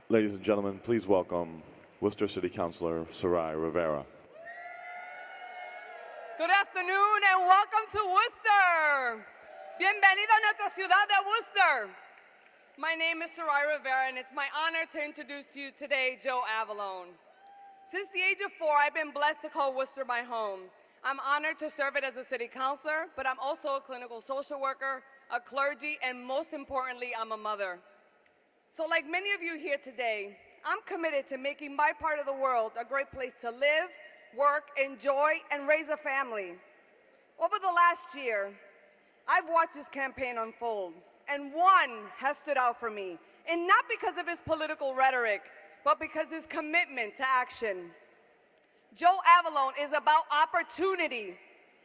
Ladies and gentlemen, please welcome Worcester City Councilor Sarai Rivera. Good afternoon and welcome to Worcester. Bienvenido a nuestra ciudad de Worcester. My name is Sarai Rivera and it's my honor to introduce to you today Joe Avellone. Since the age of 4, I've been blessed to call Worcester my home. I'm honored to serve it as a city councilor, but I'm also a clinical social worker, a clergy, and most importantly, I'm a mother. So like many of you here today, I'm committed to making my part of the world a great place to live, work, enjoy, and raise a family. Over the last year, I've watched this campaign unfold, and one has stood out for me, and not because of his political rhetoric, but because his commitment to action. Joe Avellone is about opportunity.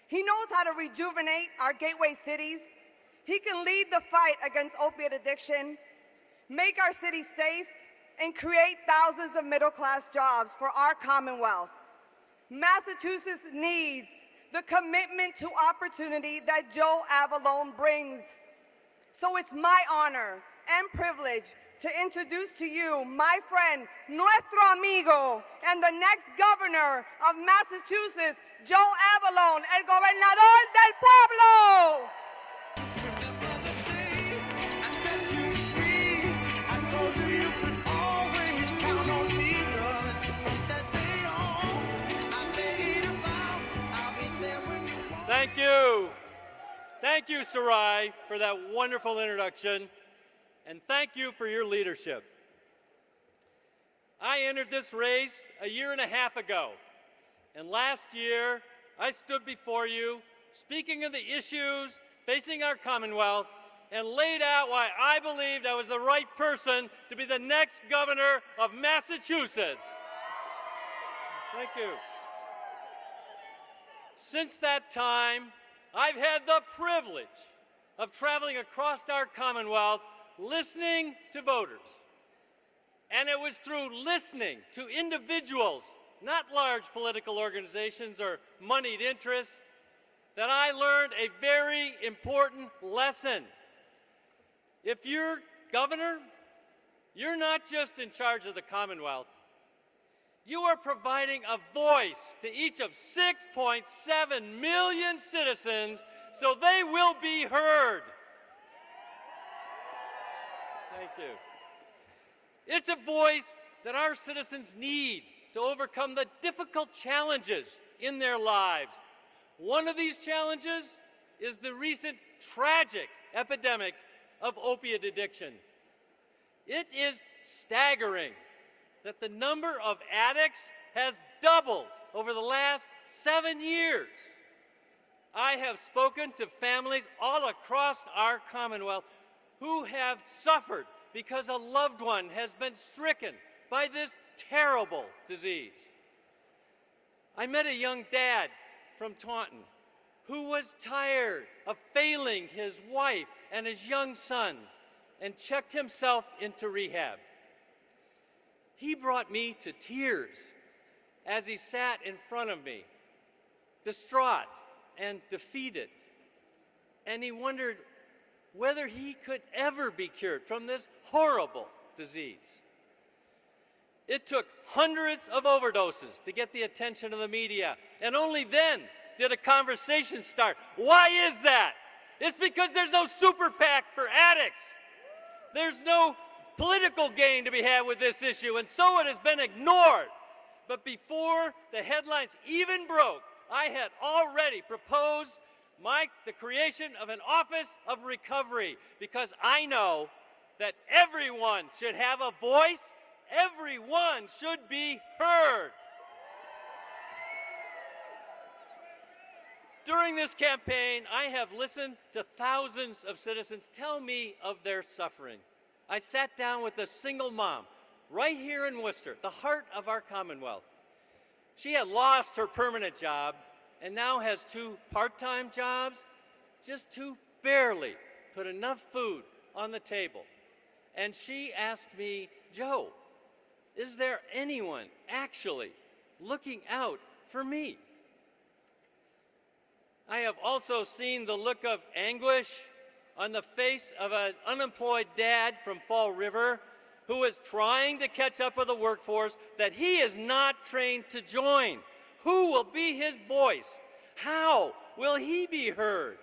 He knows how to rejuvenate our gateway cities. He can lead the fight against opiate addiction, make our cities safe, and create thousands of middle-class jobs for our Commonwealth. Massachusetts needs the commitment to opportunity that Joe Avellone brings. So it's my honor and privilege to introduce to you my friend, nuestro amigo, and the next governor of Massachusetts, Joe Avellone, el gobernador del pueblo. Thank you. Thank you, Sarai, for that wonderful introduction, and thank you for your leadership. I entered this race a year and a half ago, and last year I stood before you speaking of the issues facing our Commonwealth and laid out why I believed I was the right person to be the next governor of Massachusetts. Thank you. Since that time, I've had the privilege of traveling across our Commonwealth listening to voters. And it was through listening to individuals, not large political organizations or moneyed interests, that I learned a very important lesson. If you're governor, you're not just in charge of the Commonwealth. You are providing a voice to each of 6.7 million citizens so they will be heard. Thank you. It's a voice that our citizens need to overcome the difficult challenges in their lives. One of these challenges is the recent tragic epidemic of opiate addiction. It is staggering that the number of addicts has doubled over the last 7 years. I have spoken to families all across our Commonwealth who have suffered because a loved one has been stricken by this terrible disease. I met a young dad from Taunton who was tired of failing his wife and his young son and checked himself into rehab. He brought me to tears as he sat in front of me, distraught and defeated. And he wondered whether he could ever be cured from this horrible disease. It took hundreds of overdoses to get the attention of the media, and only then did a conversation start. Why is that? It's because there's no super PAC for addicts. There's no political gain to be had with this issue, and so it has been ignored. But before the headlines even broke, I had already proposed the creation of an office of recovery, because I know that everyone should have a voice, everyone should be heard. During this campaign, I have listened to thousands of citizens tell me of their suffering. I sat down with a single mom right here in Worcester, the heart of our Commonwealth. She had lost her permanent job and now has 2 part-time jobs, just to barely put enough food on the table. And she asked me, Joe, is there anyone actually looking out for me? I have also seen the look of anguish on the face of an unemployed dad from Fall River who is trying to catch up with a workforce that he is not trained to join. Who will be his voice? How will he be heard?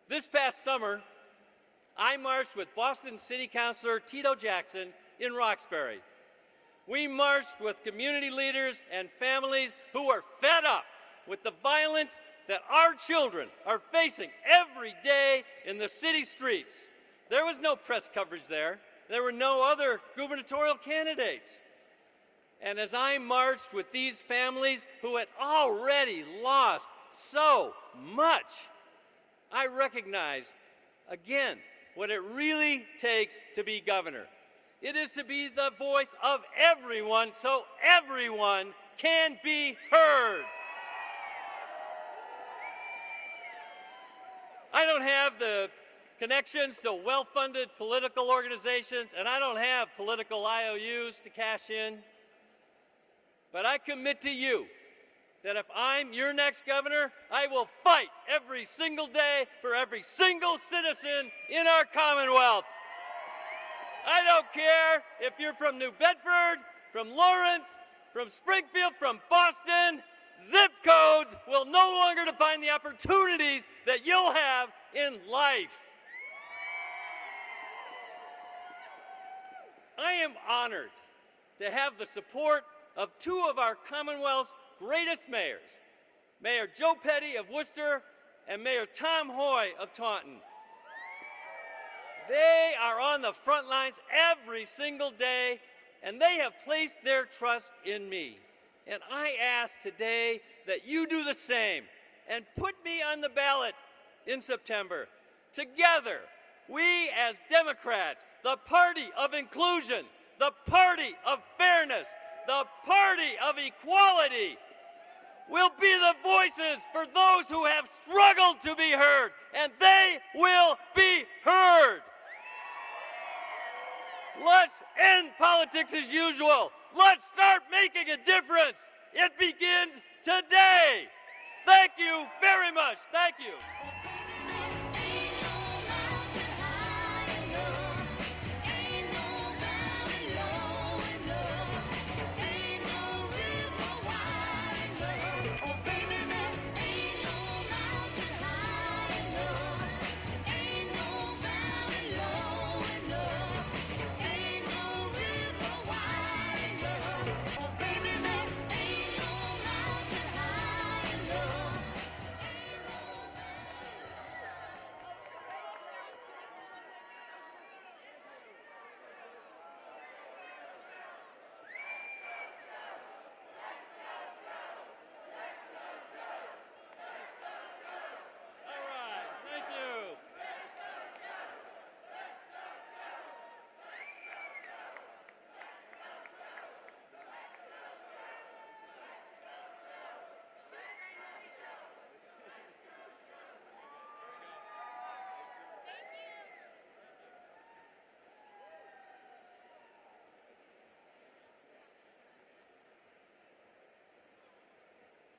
This past summer, I marched with Boston City Councilor Tito Jackson in Roxbury. We marched with community leaders and families who are fed up with the violence that our children are facing every day in the city streets. There was no press coverage there. There were no other gubernatorial candidates. And as I marched with these families who had already lost so much, I recognized, again, what it really takes to be governor. It is to be the voice of everyone so everyone can be heard. I don't have the connections to well-funded political organizations, and I don't have political IOUs to cash in. But I commit to you that if I'm your next governor, I will fight every single day for every single citizen in our Commonwealth. I don't care if you're from New Bedford, from Lawrence, from Springfield, from Boston. Zip codes will no longer define the opportunities that you'll have in life. I am honored to have the support of two of our Commonwealth's greatest mayors, Mayor Joe Petty of Worcester and Mayor Tom Hoy of Taunton. They are on the front lines every single day, and they have placed their trust in me. And I ask today that you do the same and put me on the ballot in September. Together, we as Democrats, the party of inclusion, the party of fairness, the party of equality, will be the voices for those who have struggled to be heard, and they will be heard. Let's end politics as usual. Let's start making a difference. It begins today. Thank you very much. Thank you.